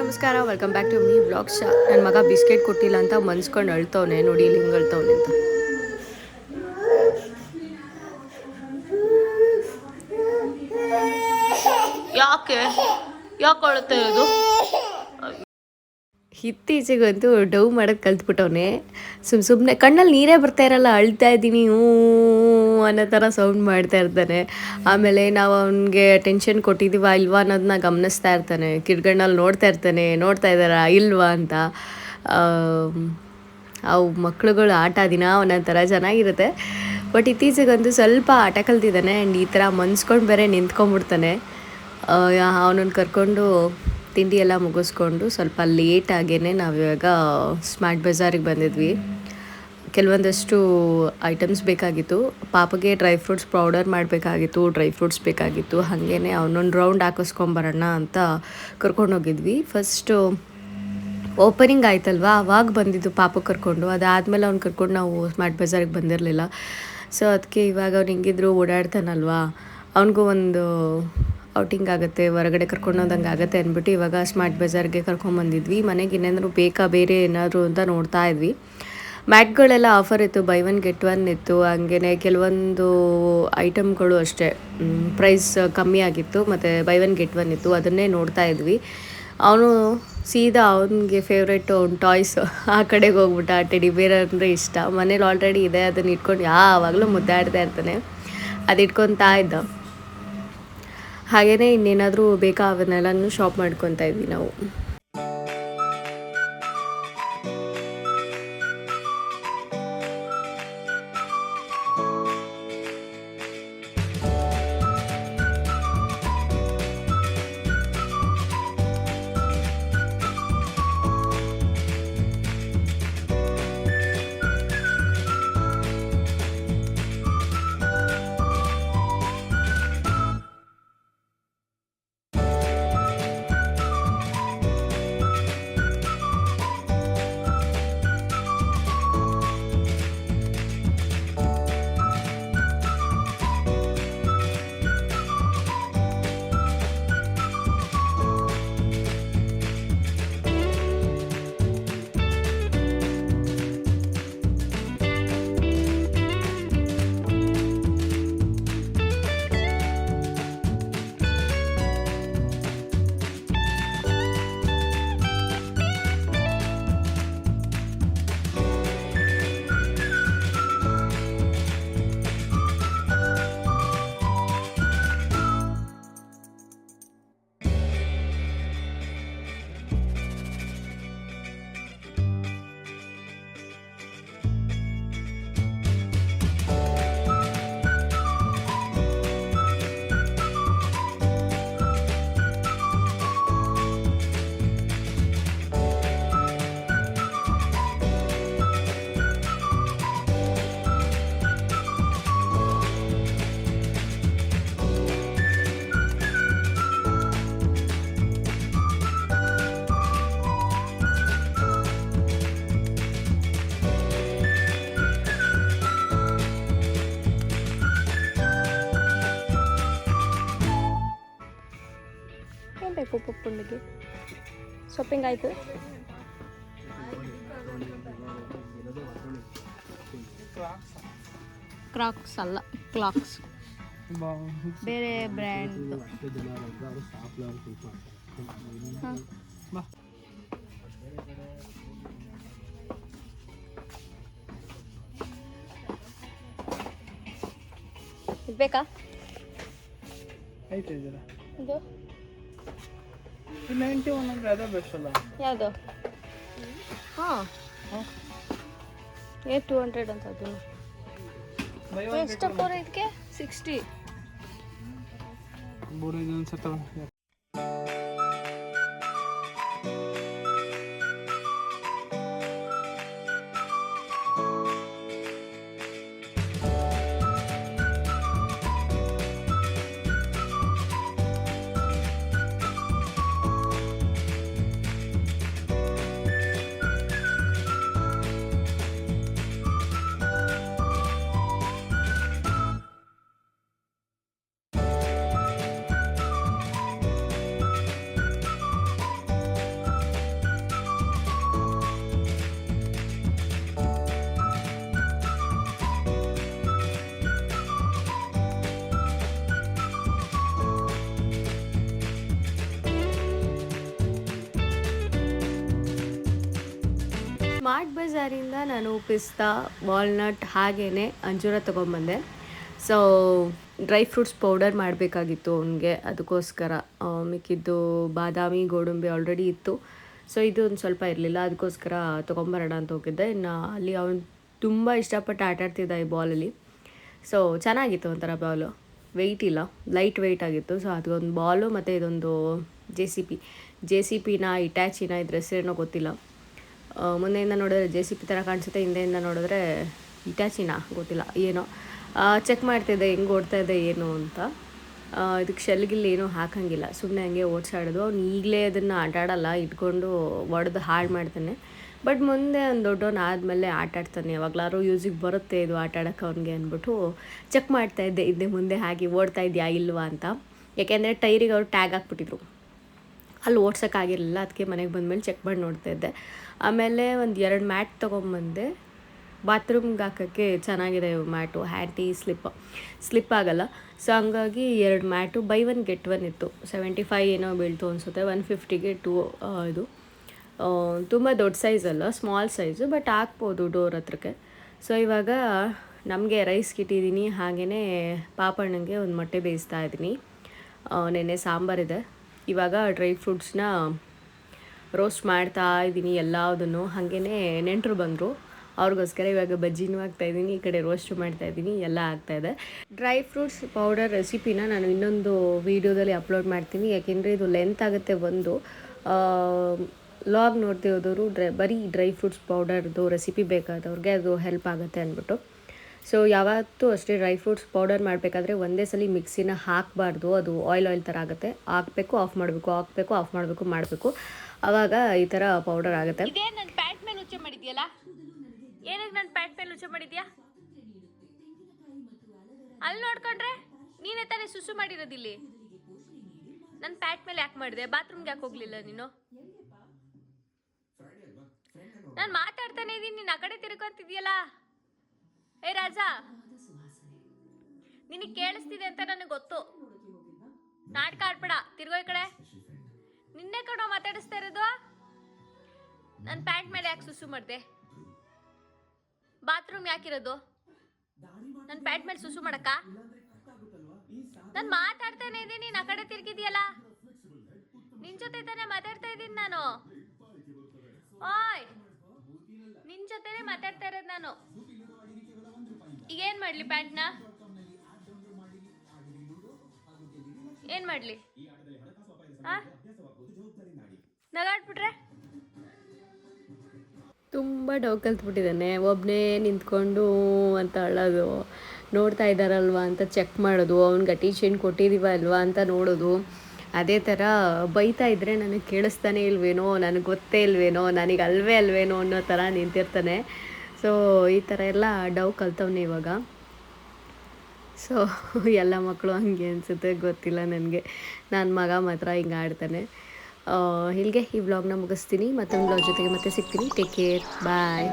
ನಮಸ್ಕಾರ, welcome back to me vlogs. ನನ್ನ ಮಗ ಬಿಸ್ಕೆಟ್ ಕೊಟ್ಟಿಲ್ಲ ಅಂತ ಮನ್ಸ್ಕೊಂಡು ಅಳ್ತವನೆ. ನೋಡಿ ಇಲ್ಲಿ ಹಿಂಗೆ ಅಳ್ತವನೆ ಅಂತ. ಯಾಕೆ ಅಳುತ್ತಾ ಇರೋದು? ಇತ್ತೀಚೆಗಂತೂ ಡವ್ ಮಾಡೋದು ಕಲ್ತ್ಬಿಟ್ಟವನೆ. ಸುಮ್ಮನೆ ಕಣ್ಣಲ್ಲಿ ನೀರೇ ಬರ್ತಾ ಇರಲ್ಲ, ಅಳ್ತಾ ಇದ್ದೀನಿ ಹ್ಞೂ ಅನ್ನೋ ಥರ ಸೌಂಡ್ ಮಾಡ್ತಾ ಇರ್ತಾನೆ. ಆಮೇಲೆ ನಾವು ಅವನಿಗೆ ಟೆನ್ಷನ್ ಕೊಟ್ಟಿದ್ದೀವ ಇಲ್ವಾ ಅನ್ನೋದನ್ನ ಗಮನಿಸ್ತಾ ಇರ್ತಾನೆ. ಕಿರ್ಗಣ್ಣಲ್ಲಿ ನೋಡ್ತಾ ಇರ್ತಾನೆ, ನೋಡ್ತಾ ಇದ್ದಾರಾ ಇಲ್ವಾ ಅಂತ. ಅವು ಮಕ್ಳುಗಳು ಆಟ ದಿನ ಒಂದೊಂದು ಥರ ಚೆನ್ನಾಗಿರುತ್ತೆ. ಬಟ್ ಇತ್ತೀಚೆಗಂತೂ ಸ್ವಲ್ಪ ಆಟ ಕಲ್ತಿದ್ದಾನೆ. ಆ್ಯಂಡ್ ಈ ಥರ ಮನ್ಸ್ಕೊಂಡು ಬೇರೆ ನಿಂತ್ಕೊಂಡ್ಬಿಡ್ತಾನೆ. ಅವನನ್ನು ಕರ್ಕೊಂಡು ತಿಂಡಿ ಎಲ್ಲ ಮುಗಿಸ್ಕೊಂಡು ಸ್ವಲ್ಪ ಲೇಟಾಗೇ ನಾವಿವಾಗ ಸ್ಮಾರ್ಟ್ ಬಜಾರಿಗೆ ಬಂದಿದ್ವಿ. ಕೆಲವೊಂದಷ್ಟು ಐಟಮ್ಸ್ ಬೇಕಾಗಿತ್ತು. ಪಾಪಗೆ ಡ್ರೈ ಫ್ರೂಟ್ಸ್ ಪೌಡರ್ ಮಾಡಬೇಕಾಗಿತ್ತು, ಡ್ರೈ ಫ್ರೂಟ್ಸ್ ಬೇಕಾಗಿತ್ತು. ಹಾಗೇ ಅವನೊಂದು ರೌಂಡ್ ಹಾಕಿಸ್ಕೊಂಬರೋಣ ಅಂತ ಕರ್ಕೊಂಡೋಗಿದ್ವಿ. ಫಸ್ಟು ಓಪನಿಂಗ್ ಆಯ್ತಲ್ವ, ಅವಾಗ ಬಂದಿದ್ದು ಪಾಪ ಕರ್ಕೊಂಡು. ಅದಾದಮೇಲೆ ಅವ್ನು ಕರ್ಕೊಂಡು ನಾವು ಸ್ಮಾರ್ಟ್ ಬಜಾರಿಗೆ ಬಂದಿರಲಿಲ್ಲ. ಸೊ ಅದಕ್ಕೆ ಇವಾಗ ಅವ್ನು ಹಿಂಗಿದ್ರು ಓಡಾಡ್ತಾನಲ್ವಾ, ಅವನಿಗೂ ಒಂದು ಔಟಿಂಗ್ ಆಗುತ್ತೆ, ಹೊರಗಡೆ ಕರ್ಕೊಂಡು ಹೋದಂಗೆ ಆಗುತ್ತೆ ಅಂದ್ಬಿಟ್ಟು ಇವಾಗ ಸ್ಮಾರ್ಟ್ ಬಜಾರ್ಗೆ ಕರ್ಕೊಂಬಂದಿದ್ವಿ. ಮನೆಗೆ ಇನ್ನೇನಾದ್ರು ಬೇಕಾ ಬೇರೆ ಏನಾದರೂ ಅಂತ ನೋಡ್ತಾ ಇದ್ವಿ. ಮ್ಯಾಟ್ಗಳೆಲ್ಲ ಆಫರ್ ಇತ್ತು, ಬೈ ಒನ್ ಗೆಟ್ ಒನ್ ಇತ್ತು. ಹಂಗೇ ಕೆಲವೊಂದು ಐಟಮ್ಗಳು ಅಷ್ಟೇ ಪ್ರೈಸ್ ಕಮ್ಮಿ ಆಗಿತ್ತು, ಮತ್ತು ಬೈ ಒನ್ ಗೆಟ್ ಒನ್ ಇತ್ತು. ಅದನ್ನೇ ನೋಡ್ತಾ ಇದ್ವಿ. ಅವನು ಸೀದಾ ಅವನಿಗೆ ಫೇವ್ರೇಟು ಟಾಯ್ಸ್ ಆ ಕಡೆಗೆ ಹೋಗ್ಬಿಟ್ಟ. ಟೆಡಿ ಬೇರ್ ಅಂದರೆ ಇಷ್ಟ, ಮನೇಲಿ ಆಲ್ರೆಡಿ ಇದೆ. ಅದನ್ನು ಇಟ್ಕೊಂಡು ಯಾವಾಗಲೂ ಮುದ್ದಾಡ್ತಾ ಇರ್ತಾನೆ. ಅದು ಇಟ್ಕೊತಾ ಇದ್ದ. ಹಾಗೆಯೇ ಇನ್ನೇನಾದರೂ ಬೇಕಾ ಅವನ್ನೆಲ್ಲನೂ ಶಾಪ್ ಮಾಡ್ಕೊತಾ ಇದ್ವಿ ನಾವು. ಏನು ಬೇಕು ಪಪ್ಪುಣ್ಣಿಗೆ? ಶಾಪಿಂಗ್ ಆಯಿತು. ಕ್ರಾಕ್ಸ್ ಅಲ್ಲ, ಕ್ಲಾಕ್ಸ್ ಬೇರೆ ಬ್ರ್ಯಾಂಡ್. ಇದು ಬೇಕಾ? ಇದು 91 ಅಂದರೆ ಅದೇ ಬೆಸ್ಟ್ ಅಲ್ಲ? ಯಾವುದು? ಹಾಂ, 200 ಅಂತ. ಅದು ಎಷ್ಟಪ್ಪ ಇದಕ್ಕೆ? 60. ಸ್ಮಾರ್ಟ್ ಬಜಾರಿಂದ ನಾನು ಪಿಸ್ತಾ ವಾಲ್ನಟ್ ಹಾಗೇ ಅಂಜೂರ ತೊಗೊಂಬಂದೆ. ಸೊ ಡ್ರೈ ಫ್ರೂಟ್ಸ್ ಪೌಡರ್ ಮಾಡಬೇಕಾಗಿತ್ತು ಅವನಿಗೆ, ಅದಕ್ಕೋಸ್ಕರ ಮಿಕ್ಕಿದ್ದು ಬಾದಾಮಿ ಗೋಡಂಬಿ ಆಲ್ರೆಡಿ ಇತ್ತು. ಸೊ ಇದು ಒಂದು ಸ್ವಲ್ಪ ಇರಲಿಲ್ಲ, ಅದಕ್ಕೋಸ್ಕರ ತೊಗೊಂಬರೋಣ ಅಂತ ಹೋಗಿದ್ದೆ. ಇನ್ನು ಅಲ್ಲಿ ಅವನು ತುಂಬ ಇಷ್ಟಪಟ್ಟು ಆಟಾಡ್ತಿದ್ದ ಈ ಬಾಲಲ್ಲಿ. ಸೊ ಚೆನ್ನಾಗಿತ್ತು ಒಂಥರ ಬಾಲು, ವೆಯ್ಟ್ ಇಲ್ಲ, ಲೈಟ್ ವೆಯ್ಟ್ ಆಗಿತ್ತು. ಸೊ ಅದೊಂದು ಬಾಲು ಮತ್ತು ಇದೊಂದು ಜೆ ಸಿ ಪಿನ ಇಟ್ಯಾಚಿನ ಇದ್ರ ಹೆಸರೇನೋ ಗೊತ್ತಿಲ್ಲ. ಮುಂದೆಯಿಂದ ನೋಡಿದ್ರೆ ಜೆ ಸಿ ಪಿ ಥರ ಕಾಣಿಸುತ್ತೆ, ಹಿಂದೆಯಿಂದ ನೋಡಿದ್ರೆ ಇಟ್ಯಾಚಿನ ಗೊತ್ತಿಲ್ಲ ಏನೋ. ಚೆಕ್ ಮಾಡ್ತಿದ್ದೆ ಹೆಂಗೆ ಓಡ್ತಾ ಇದೆ ಏನು ಅಂತ. ಇದಕ್ಕೆ ಶೆಲ್ಗಿಲ್ಲಿ ಏನೂ ಹಾಕಂಗಿಲ್ಲ, ಸುಮ್ಮನೆ ಹಂಗೆ ಓಡಿಸಾಡೋದು. ಅವ್ನು ಈಗಲೇ ಅದನ್ನು ಆಟಾಡಲ್ಲ, ಇಟ್ಕೊಂಡು ಒಡೆದು ಹಾಳು ಮಾಡ್ತಾನೆ. ಬಟ್ ಮುಂದೆ ಒಂದು ದೊಡ್ಡವನು ಆದಮೇಲೆ ಆಟಾಡ್ತಾನೆ, ಯಾವಾಗಲಾರು ಯೂಸಿಗೆ ಬರುತ್ತೆ ಇದು ಆಟಾಡೋಕ್ಕೆ ಅವ್ನಿಗೆ ಅಂದ್ಬಿಟ್ಟು ಚೆಕ್ ಮಾಡ್ತಾಯಿದ್ದೆ ಹಿಂದೆ ಮುಂದೆ ಹಾಗೆ ಓಡ್ತಾ ಇದೆಯಾ ಇಲ್ವಾ ಅಂತ. ಯಾಕೆಂದರೆ ಟೈರಿಗೆ ಅವ್ರು ಟ್ಯಾಗ್ ಹಾಕ್ಬಿಟ್ಟಿದ್ರು, ಅಲ್ಲಿ ಓಡ್ಸೋಕ್ಕಾಗಿರಲಿಲ್ಲ. ಅದಕ್ಕೆ ಮನೆಗೆ ಬಂದಮೇಲೆ ಚೆಕ್ ಮಾಡಿ ನೋಡ್ತಾಯಿದ್ದೆ. ಆಮೇಲೆ ಒಂದು 2 ಮ್ಯಾಟ್ ತೊಗೊಂಬಂದೆ, ಬಾತ್ರೂಮ್ಗೆ ಹಾಕೋಕ್ಕೆ ಚೆನ್ನಾಗಿದೆ ಮ್ಯಾಟು, ಹ್ಯಾಂಟಿ ಸ್ಲಿಪ್ ಆಗಲ್ಲ. ಸೊ ಹಂಗಾಗಿ 2 ಮ್ಯಾಟು ಬೈ 1 get 1 ಇತ್ತು. 75 ಏನೋ ಬೀಳ್ತು ಅನಿಸುತ್ತೆ, 150ಗೆ 2. ಇದು ತುಂಬ ದೊಡ್ಡ ಸೈಜ್ ಅಲ್ಲ, ಸ್ಮಾಲ್ ಸೈಜು, ಬಟ್ ಹಾಕ್ಬೋದು ಡೋರ್ ಹತ್ರಕ್ಕೆ. ಸೊ ಇವಾಗ ನಮಗೆ ರೈಸ್ ಇಟ್ಟಿದ್ದೀನಿ, ಹಾಗೆಯೇ ಪಾಪಣ್ಣಂಗೆ ಒಂದು ಮೊಟ್ಟೆ ಬೇಯಿಸ್ತಾ ಇದ್ದೀನಿ. ನೆನ್ನೆ ಸಾಂಬಾರಿದೆ. ಇವಾಗ ಡ್ರೈ ಫ್ರೂಟ್ಸ್ನ ರೋಸ್ಟ್ ಮಾಡ್ತಾ ಇದ್ದೀನಿ ಎಲ್ಲದನ್ನು. ಹಾಗೆಯೇ ನೆಂಟರು ಬಂದರು, ಅವ್ರಿಗೋಸ್ಕರ ಇವಾಗ ಬಜ್ಜಿನೂ ಹಾಕ್ತಾಯಿದ್ದೀನಿ, ಈ ಕಡೆ ರೋಸ್ಟ್ ಮಾಡ್ತಾಯಿದ್ದೀನಿ, ಎಲ್ಲ ಆಗ್ತಾಯಿದೆ. ಡ್ರೈ ಫ್ರೂಟ್ಸ್ ಪೌಡರ್ ರೆಸಿಪಿನ ನಾನು ಇನ್ನೊಂದು ವೀಡಿಯೋದಲ್ಲಿ ಅಪ್ಲೋಡ್ ಮಾಡ್ತೀನಿ, ಯಾಕೆಂದರೆ ಇದು ಲೆಂತ್ ಆಗುತ್ತೆ. ಒಂದು ಲಾಗ್ ನೋಡ್ತಿರೋದವರು ಬರೀ ಡ್ರೈ ಫ್ರೂಟ್ಸ್ ಪೌಡರ್ದು ರೆಸಿಪಿ ಬೇಕಾದವ್ರಿಗೆ ಅದು ಹೆಲ್ಪ್ ಆಗುತ್ತೆ ಅಂದ್ಬಿಟ್ಟು. ಸೊ ಯಾವತ್ತೂ ಅಷ್ಟೇ ಡ್ರೈ ಫ್ರೂಟ್ಸ್ ಪೌಡರ್ ಮಾಡಬೇಕಾದ್ರೆ ಒಂದೇ ಸಲ ಮಿಕ್ಸಿನ ಹಾಕಬಾರ್ದು, ಅದು ಆಯಿಲ್ ಥರ ಆಗುತ್ತೆ. ಹಾಕಬೇಕು, ಆಫ್ ಮಾಡಬೇಕು, ಹಾಕಬೇಕು, ಆಫ್ ಮಾಡಬೇಕು, ಆವಾಗ ಈ ಥರ ಪೌಡರ್ ಆಗುತ್ತೆ. ಇದೇ ನನ್ನ ಪ್ಯಾಂಟ್ ಮೇಲೆ ಉಚ್ಚೆ ಮಾಡಿದ್ಯಲ್ಲ, ಏನಕ್ಕೆ ನನ್ನ ಪ್ಯಾಂಟ್ ಮೇಲೆ ಉಚ್ಚೆ ಮಾಡಿದ್ಯಾ? ಅಲ್ಲಿ ನೋಡ್ಕೊಂಡ್ರೆ ನೀನೇ ತಾನೇ ಸುಸು ಮಾಡಿರೋದಿಲ್ಲಿ. ನನ್ನ ಪ್ಯಾಂಟ್ ಮೇಲೆ ಯಾಕೆ ಮಾಡಿದೆ? ಬಾತ್ರೂಮ್ಗೆ ಯಾಕೆ ಹೋಗ್ಲಿಲ್ಲ ನೀನು? ನಾನು ಮಾತಾಡ್ತಾನೆ ಇದ್ದೀನಿ, ನೀನು ಆ ಕಡೆ ತಿರ್ಕೊಂತಿದ್ಯಲ್ಲ. ಏ ರಾಜ, ನಿನಗೆ ಕೇಳಿಸ್ತಿದೆ ಅಂತ ನನಗೆ ಗೊತ್ತು. ನಾಟಕ ಆಡ್ಬೇಡ, ತಿರ್ಗೋ ಈ ಕಡೆ. ನಿನ್ನೆ ಕಡೆ ಮಾತಾಡಿಸ್ತಾ ಇರೋದು. ನನ್ನ ಪ್ಯಾಂಟ್ ಮೇಲೆ ಯಾಕೆ ಸುಸು ಮಾಡಿದೆ? ಬಾತ್ರೂಮ್ ಯಾಕಿರೋದು? ನನ್ನ ಪ್ಯಾಂಟ್ ಮೇಲೆ ಸುಸು ಮಾಡಕ್ಕ? ನಾನು ಮಾತಾಡ್ತಾನೆ ಇದ್ದೀನಿ, ನೀನು ಆ ಕಡೆ ತಿರ್ಗಿದ್ಯಲ್ಲ. ನಿನ್ ಜೊತೆ ತಾನೇ ಮಾತಾಡ್ತಾ ಇದ್ದೀನಿ ನಾನು. ಓಯ್, ನಿನ್ ಜೊತೆನೇ ಮಾತಾಡ್ತಾ ಇರೋದು ನಾನು. ಈಗೇನ್ ಮಾಡ್ಲಿ? ಪ್ಯಾಂಟ್ನ ಏನ್ ಮಾಡ್ಲಿ? ನಗಾಡ್ಬಿಟ್ರೆ ತುಂಬ ಡೌ ಕಲ್ತ್ಬಿಟ್ಟಿದ್ದಾನೆ. ಒಬ್ಬನೇ ನಿಂತ್ಕೊಂಡು ಅಂತ ಅಳೋದು, ನೋಡ್ತಾ ಇದ್ದಾರಲ್ವ ಅಂತ ಚೆಕ್ ಮಾಡೋದು, ಅವ್ನಿಗೆ ಅಟೆನ್ಷನ್ ಕೊಟ್ಟಿದ್ದೀವ ಅಲ್ವಾ ಅಂತ ನೋಡೋದು. ಅದೇ ಥರ ಬೈತಾ ಇದ್ದರೆ ನನಗೆ ಕೇಳಿಸ್ತಾನೆ ಇಲ್ವೇನೋ, ನನಗೆ ಗೊತ್ತೇ ಇಲ್ವೇನೋ, ನನಗೆ ಅಲ್ವೇನೋ ಅನ್ನೋ ಥರ ನಿಂತಿರ್ತಾನೆ. ಸೊ ಈ ಥರ ಎಲ್ಲ ಡೌ ಕಲ್ತವನೇ ಇವಾಗ. ಸೊ ಎಲ್ಲ ಮಕ್ಕಳು ಹಂಗೆ ಅನಿಸುತ್ತೆ, ಗೊತ್ತಿಲ್ಲ ನನಗೆ. ನನ್ನ ಮಗ ಮಾತ್ರ ಹಿಂಗೆ ಆಡ್ತಾನೆ. ಇಲ್ಲಿಗೆ ಈ ವ್ಲಾಗ್ನ ಮುಗಿಸ್ತೀನಿ. ಮತ್ತೊಂದು ವ್ಲಾಗ್ ಜೊತೆಗೆ ಮತ್ತೆ ಸಿಗ್ತೀನಿ. ಟೇಕ್ ಕೇರ್, ಬಾಯ್.